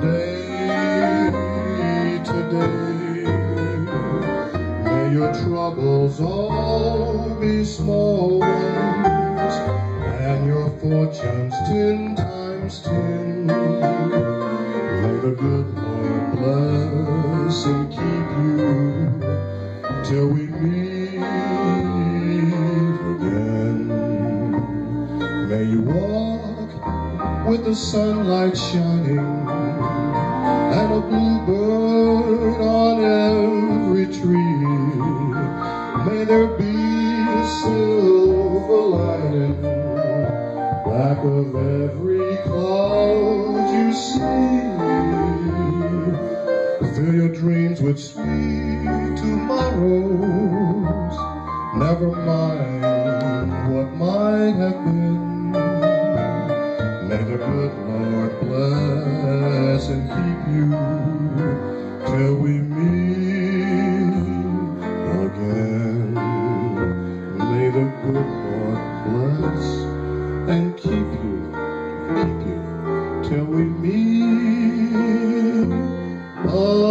day to day. May your troubles all be small ones, and your fortunes 10 times 10. May the good Lord bless and keep you till we meet again. May you walk with the sunlight shining and a bluebird on every tree. May there be a silver lining back of every cloud you see. Fill your dreams with sweet tomorrows, never mind what might have been. May the good Lord bless and keep you till we meet again. May the good Lord bless and keep you till we meet again.